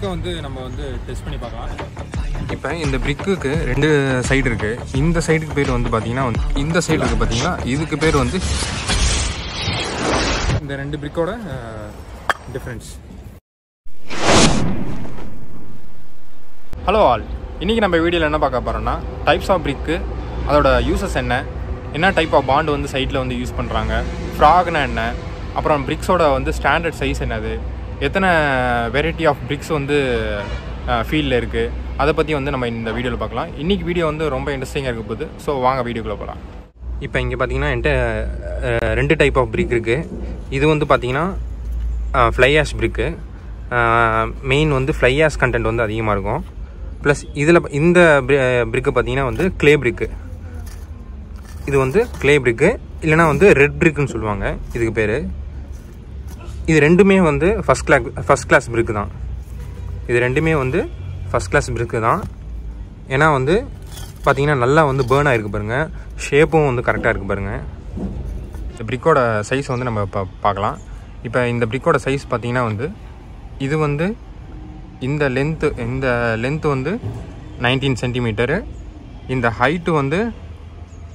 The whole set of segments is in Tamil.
பிரிக்கை வந்து நம்ம வந்து டெஸ்ட் பண்ணி பார்க்கலாம். இப்போ இந்த பிரிக்குக்கு 2 சைடு இருக்குது. இந்த சைடுக்கு பேர் வந்து பார்த்தீங்கன்னா இந்த சைடு இருக்குது பார்த்தீங்கன்னா, இதுக்கு பேர் வந்து இந்த 2 பிரிக்கோட டிஃப்ரென்ஸ். ஹலோ ஆல், இன்றைக்கி நம்ம வீடியோவில் என்ன பார்க்க போகிறோம்னா டைப்ஸ் ஆஃப் பிரிக்கு, அதோட யூசஸ் என்ன டைப் ஆஃப் பாண்டு வந்து சைட்டில் வந்து யூஸ் பண்ணுறாங்க, ஃப்ராக்னா என்ன, அப்புறம் பிரிக்ஸோட வந்து ஸ்டாண்டர்ட் சைஸ் என்னது, எத்தனை வெரைட்டி ஆஃப் பிரிக்ஸ் வந்து ஃபீல்டில் இருக்குது, அதை பற்றி வந்து நம்ம இந்த வீடியோவில் பார்க்கலாம். இன்றைக்கி வீடியோ வந்து ரொம்ப இன்ட்ரெஸ்டிங்காக இருக்க போகுது. ஸோ வாங்க வீடியோக்குள்ளே போகலாம். இப்போ இங்கே பார்த்தீங்கன்னா என்கிட்ட 2 டைப் ஆஃப் பிரிக் இருக்குது. இது வந்து பார்த்தீங்கன்னா ஃப்ளை ஆஷ் பிரிக்கு. மெயின் வந்து ஃப்ளை ஆஷ் கண்டென்ட் வந்து அதிகமாக இருக்கும். ப்ளஸ் இதில் இந்த பிரிக்கு பார்த்தீங்கன்னா வந்து க்ளே பிரிக்கு. இது வந்து க்ளே பிரிக்கு, இல்லைனா வந்து ரெட் பிரிக்குன்னு சொல்லுவாங்க இதுக்கு பேர். இது ரெண்டுமே வந்து ஃபஸ்ட் கிளாஸ் பிரிக்கு தான். இது ரெண்டுமே வந்து ஃபஸ்ட் கிளாஸ் பிரிக்கு தான். ஏன்னா வந்து பார்த்தீங்கன்னா நல்லா வந்து பேர்ன் ஆகிருக்கு பாருங்கள், ஷேப்பும் வந்து கரெக்டாக இருக்குது பாருங்கள். இந்த பிரிக்கோட சைஸ் வந்து நம்ம இப்போ பார்க்கலாம். இப்போ இந்த பிரிக்கோட சைஸ் பார்த்தீங்கன்னா வந்து இது வந்து இந்த லென்த்து வந்து 19 சென்டிமீட்டரு, இந்த ஹைட்டு வந்து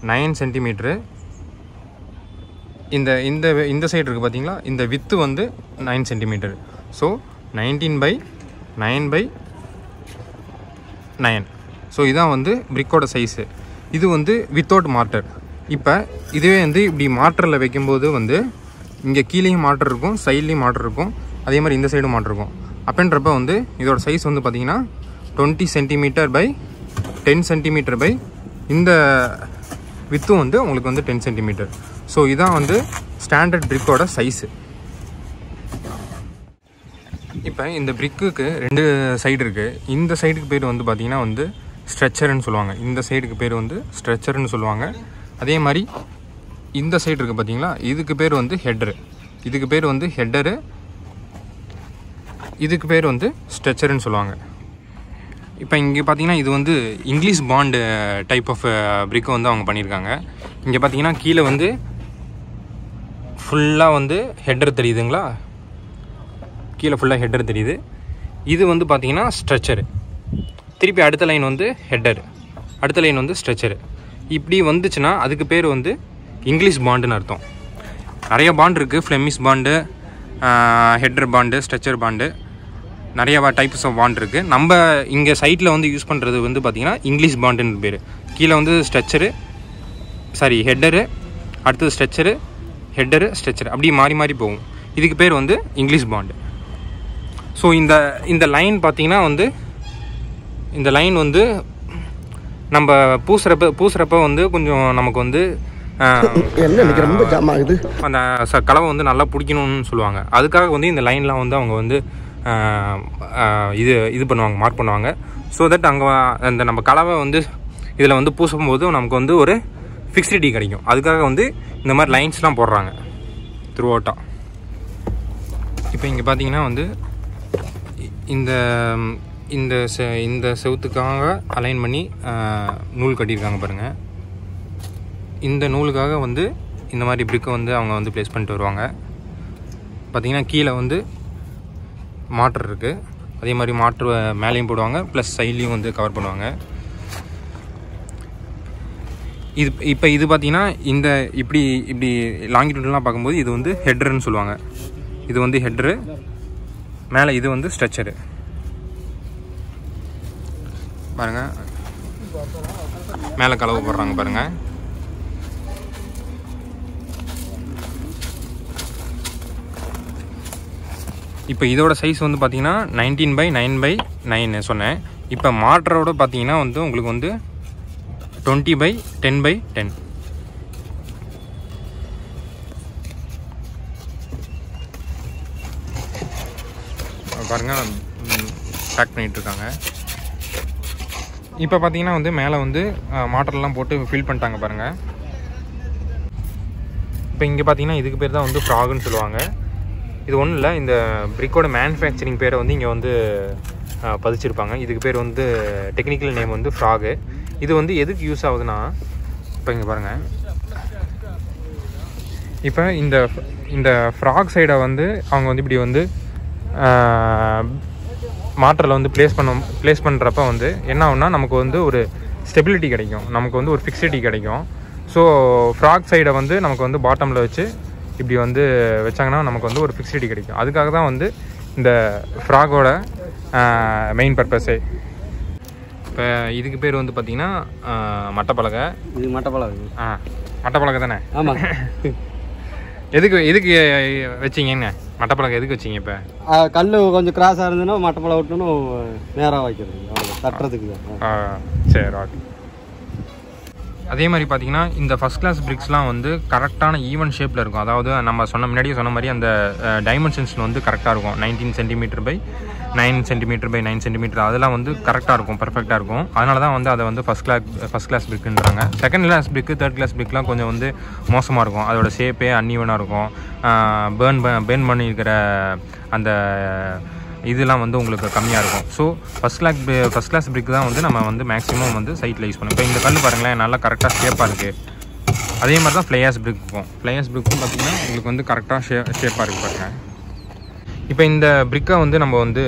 9 சென்டிமீட்ரு, இந்த இந்த இந்த சைடு இருக்குது பார்த்தீங்களா, இந்த வித்து வந்து 9 சென்டிமீட்டர். ஸோ 19/9/9. ஸோ இதான் வந்து பிரிக்கோட சைஸு. இது வந்து வித்தவுட் மார்ட்டர். இப்போ இதுவே வந்து இப்படி மார்ட்டரில் வைக்கும்போது வந்து இங்கே கீழேயும் மார்ட்டர் இருக்கும், சைட்லேயும் மார்ட்டர் இருக்கும், அதே மாதிரி இந்த சைடும் மார்ட்டர் இருக்கும். அப்படின்றப்ப வந்து இதோட சைஸ் வந்து பார்த்திங்கன்னா 20 சென்டிமீட்டர் பை 10 சென்டிமீட்டர் பை இந்த வித்தும் வந்து உங்களுக்கு வந்து 10 சென்டிமீட்டர். ஸோ இதான் வந்து ஸ்டாண்டர்ட் பிரிக்கோட சைஸு. இப்போ இந்த பிரிக்குக்கு 2 சைடு இருக்குது. இந்த சைடுக்கு பேர் வந்து பார்த்திங்கன்னா வந்து ஸ்ட்ரெச்சர்னு சொல்லுவாங்க. இந்த சைடுக்கு பேர் வந்து ஸ்ட்ரெச்சர்னு சொல்லுவாங்க. அதே மாதிரி இந்த சைடு இருக்குது பார்த்தீங்களா, இதுக்கு பேர் வந்து ஹெட்டரு. இதுக்கு பேர் வந்து ஹெட்டரு, இதுக்கு பேர் வந்து ஸ்ட்ரெச்சர்னு சொல்லுவாங்க. இப்போ இங்கே பார்த்தீங்கன்னா இது வந்து இங்கிலீஷ் பாண்டு டைப் ஆஃப் பிரிக்கை வந்து அவங்க பண்ணியிருக்காங்க. இங்கே பார்த்தீங்கன்னா கீழே வந்து ஃபுல்லாக வந்து ஹெட்டர் தெரியுதுங்களா, கீழே ஃபுல்லாக ஹெட்டர் தெரியுது. இது வந்து பார்த்தீங்கன்னா ஸ்ட்ரெச்சரு. திருப்பி அடுத்த லைன் வந்து ஹெட்டர், அடுத்த லைன் வந்து ஸ்ட்ரெச்சரு. இப்படி வந்துச்சுன்னா அதுக்கு பேர் வந்து இங்கிலீஷ் பாண்டுன்னு அர்த்தம். நிறைய பாண்டு இருக்குது, Flemish bond, header bond, stretcher bond, நிறைய டைப்ஸ் ஆஃப் பாண்ட் இருக்குது. நம்ம இங்கே சைட்டில் வந்து யூஸ் பண்ணுறது வந்து பார்த்திங்கன்னா இங்கிலீஷ் பாண்டுன்னு பேர். கீழே வந்து ஹெட்டரு, அடுத்தது ஸ்ட்ரெச்சரு, ஹெட்டரு, ஸ்ட்ரெச்சர், அப்படி மாறி மாறி போகும். இதுக்கு பேர் வந்து இங்கிலீஷ் பாண்டு. ஸோ இந்த லைன் பார்த்திங்கன்னா வந்து இந்த லைன் வந்து நம்ம பூசுகிறப்ப வந்து கொஞ்சம் நமக்கு வந்து அந்த கலவை வந்து நல்லா பிடிக்கணும்னு சொல்லுவாங்க. அதுக்காக வந்து இந்த லைன்லாம் வந்து அவங்க வந்து இது பண்ணுவாங்க, மார்க் பண்ணுவாங்க. ஸோ தட் அங்கே அந்த நம்ம கலவை வந்து இதில் வந்து பூசும்போது நமக்கு வந்து ஒரு ஃபிக்ஸிட்டி கிடைக்கும். அதுக்காக வந்து இந்த மாதிரி லைன்ஸ்லாம் போடுறாங்க த்ரூ அவுட்டாக. இப்போ இங்கே பார்த்தீங்கன்னா வந்து இந்த செவுத்துக்காக அலைன் பண்ணி நூல் கட்டியிருக்காங்க பாருங்கள். இந்த நூலுக்காக வந்து இந்த மாதிரி பிரிக்கை வந்து அவங்க வந்து ப்ளேஸ் பண்ணிட்டு வருவாங்க. பார்த்திங்கன்னா கீழே வந்து மாட்டர் இருக்குது, அதே மாதிரி மாட்டர் மேலேயும் போடுவாங்க, ப்ளஸ் சைட்லேயும் வந்து கவர் பண்ணுவாங்க. இப்போ இது பார்த்திங்கன்னா இப்படி லாங்கிட்யூட்லாம் பார்க்கும்போது இது வந்து ஹெட்டருன்னு சொல்லுவாங்க. இது வந்து ஹெட்டரு, மேலே இது வந்து ஸ்ட்ரெச்சரு. பாருங்கள், மேலே கலவு போடுறாங்க பாருங்கள். இப்போ இதோட சைஸ் வந்து பார்த்தீங்கன்னா 19/9/9 சொன்னேன். இப்போ மாட்டரோட பார்த்தீங்கன்னா வந்து உங்களுக்கு வந்து 20/10/10. பாருங்க, பேக் பண்ணிகிட்ருக்காங்க. இப்போ பார்த்தீங்கன்னா வந்து மேலே வந்து மாட்டர்லாம் போட்டு ஃபில் பண்ணிட்டாங்க பாருங்கள். இப்போ இங்கே பார்த்தீங்கன்னா இதுக்கு பேர் தான் வந்து ஃப்ராகுன்னு சொல்லுவாங்க. இது ஒன்றும் இல்லை, இந்த பிரிக்கோட மேனுஃபேக்சரிங் பேரை வந்து இங்கே வந்து பதிச்சிருப்பாங்க. இதுக்கு பேர் வந்து டெக்னிக்கல் நேம் வந்து ஃப்ராகு. இது வந்து எதுக்கு யூஸ் ஆகுதுன்னா, இப்போ இங்கே பாருங்கள், இப்போ இந்த ஃப்ராக் சைடை வந்து அவங்க வந்து இப்படி வந்து மாட்டரில் வந்து ப்ளேஸ் பண்ணுறப்ப வந்து என்ன ஆகும்னா நமக்கு வந்து ஒரு ஸ்டெபிலிட்டி கிடைக்கும், நமக்கு வந்து ஒரு ஃபிக்ஸிட்டி கிடைக்கும். ஸோ ஃப்ராக் சைடை வந்து நமக்கு வந்து பாட்டமில் வச்சு இப்படி வந்து வச்சாங்கன்னா நமக்கு வந்து ஒரு ஃபிக்ஸிட்டி கிடைக்கும். அதுக்காக தான் வந்து இந்த ஃப்ராகோட மெயின் பர்பஸே. இப்போ இதுக்கு பேர் வந்து பார்த்திங்கன்னா மட்டப்பலகை. இது மட்டப்பலகை. மட்டப்பலகை தானே? ஆமாம். எதுக்கு வச்சிங்கன்னு மட்டப்பலகை எதுக்கு வச்சிங்க? இப்போ கல் கொஞ்சம் கிராஸாக இருந்ததுன்னா மட்டப்பலகை விட்டுன்னு நேராக வைக்கிறது, தட்டுறதுக்கு. சரி, ஓகே. அதே மாதிரி பார்த்தீங்கன்னா இந்த ஃபஸ்ட் கிளாஸ் பிரிக்ஸ்லாம் வந்து கரெக்டான ஈவன் ஷேப்பில் இருக்கும். அதாவது நம்ம முன்னாடியே சொன்ன மாதிரி அந்த டைமென்ஷன்ஸ் வந்து கரெக்டாக இருக்கும். 19 centimetre by 9 centimetre by 9 centimetre அதெல்லாம் வந்து கரெக்டாக இருக்கும், பர்ஃபெக்டாக இருக்கும். அதனால தான் வந்து அதை வந்து ஃபஸ்ட் கிளாஸ் பிரிக்குன்றாங்க. செகண்ட் கிளாஸ் பிரிக்கு, தேர்ட் கிளாஸ் பிரிக்லாம் கொஞ்சம் வந்து மோசமாக இருக்கும். அதோட ஷேப்பே அன்ஈவனாக இருக்கும். பேர்ன் பண்ணியிருக்கிற அந்த இதெல்லாம் வந்து உங்களுக்கு கம்மியாக இருக்கும். ஸோ ஃபஸ்ட் கிளாஸ் பிரிக் தான் வந்து நம்ம வந்து மேக்ஸிமம் வந்து சைட்டில் யூஸ் பண்ணுவோம். இப்போ இந்த கல் பாருங்களேன், நல்லா கரெக்டாக ஷேப்பாக இருக்குது. அதே மாதிரி தான் ஃப்ளையாஸ் பிரிக்கும். ஃப்ளையாஸ் பிரிக்கும் பார்த்திங்கன்னா உங்களுக்கு வந்து கரெக்டாக ஷேப்பாக இருக்குது பாருங்கள். இப்போ இந்த பிரிக்கை வந்து நம்ம வந்து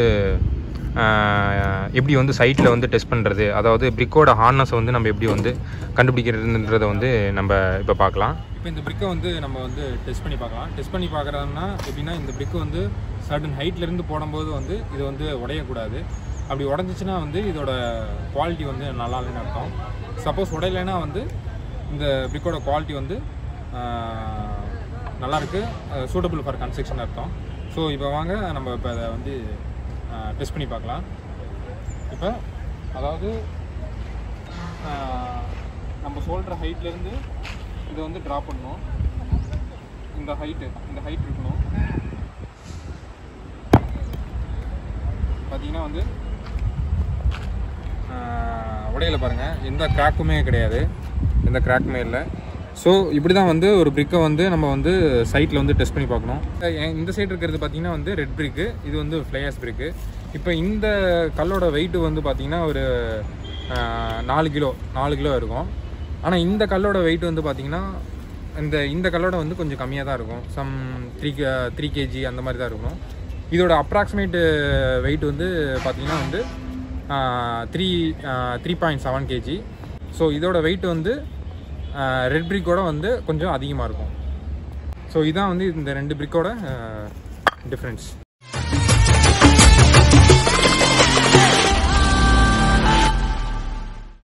எப்படி வந்து சைட்டில் வந்து டெஸ்ட் பண்ணுறது, அதாவது பிரிக்கோட ஹார்னஸை வந்து நம்ம எப்படி வந்து கண்டுபிடிக்கிறதுன்றதை வந்து நம்ம இப்போ பார்க்கலாம். இப்போ இந்த பிரிக்கை வந்து நம்ம வந்து டெஸ்ட் பண்ணி பார்க்கலாம். டெஸ்ட் பண்ணி பார்க்குறதுனா எப்படின்னா, இந்த பிரிக்கு வந்து சர்டன் ஹைட்லேருந்து போடும்போது வந்து இது வந்து உடையக்கூடாது. அப்படி உடஞ்சிச்சின்னா வந்து இதோட குவாலிட்டி வந்து நல்லா இல்லைன்னு அர்த்தம். சப்போஸ் உடையலைன்னா வந்து இந்த பிரிக்கோட குவாலிட்டி வந்து நல்லாயிருக்கு, சூட்டபிள் ஃபார் கன்ஸ்ட்ரக்ஷன் அர்த்தம். ஸோ இப்போ வாங்க நம்ம இப்போ அதை வந்து டெஸ்ட் பண்ணி பார்க்கலாம். இப்போ அதாவது நம்ம ஷோல்டர் ஹைட்லேருந்து இதை வந்து ட்ரா பண்ணணும். இந்த ஹைட் இருக்கணும். பார்த்தீங்கன்னா வந்து உடையில பாருங்கள், எந்த கிராக்குமே கிடையாது, எந்த கிராக்குமே இல்லை. ஸோ இப்படி தான் வந்து ஒரு பிரிக்கை வந்து நம்ம வந்து சைட்டில் வந்து டெஸ்ட் பண்ணி பார்க்கணும். இந்த சைடு இருக்கிறது பார்த்திங்கன்னா வந்து ரெட் பிரிக்கு, இது வந்து ஃப்ளையாஸ் பிரிக்கு. இப்போ இந்த கல்லோட வெயிட்டு வந்து பார்த்திங்கன்னா ஒரு 4 கிலோ இருக்கும். ஆனால் இந்த கல்லோட வெயிட் வந்து பார்த்திங்கன்னா இந்த கல்லோட வந்து கொஞ்சம் கம்மியாக தான் இருக்கும். சம் 3 kg அந்த மாதிரி தான் இருக்கும். இதோட அப்ராக்சிமேட் வெயிட் வந்து பார்த்திங்கன்னா வந்து 3.7 kg. ஸோ இதோட வெயிட் வந்து ரெட் பிரிக்கோட வந்து கொஞ்சம் அதிகமாக இருக்கும். ஸோ இதான் வந்து இந்த 2 பிரிக்கோட டிஃப்ரென்ஸ்.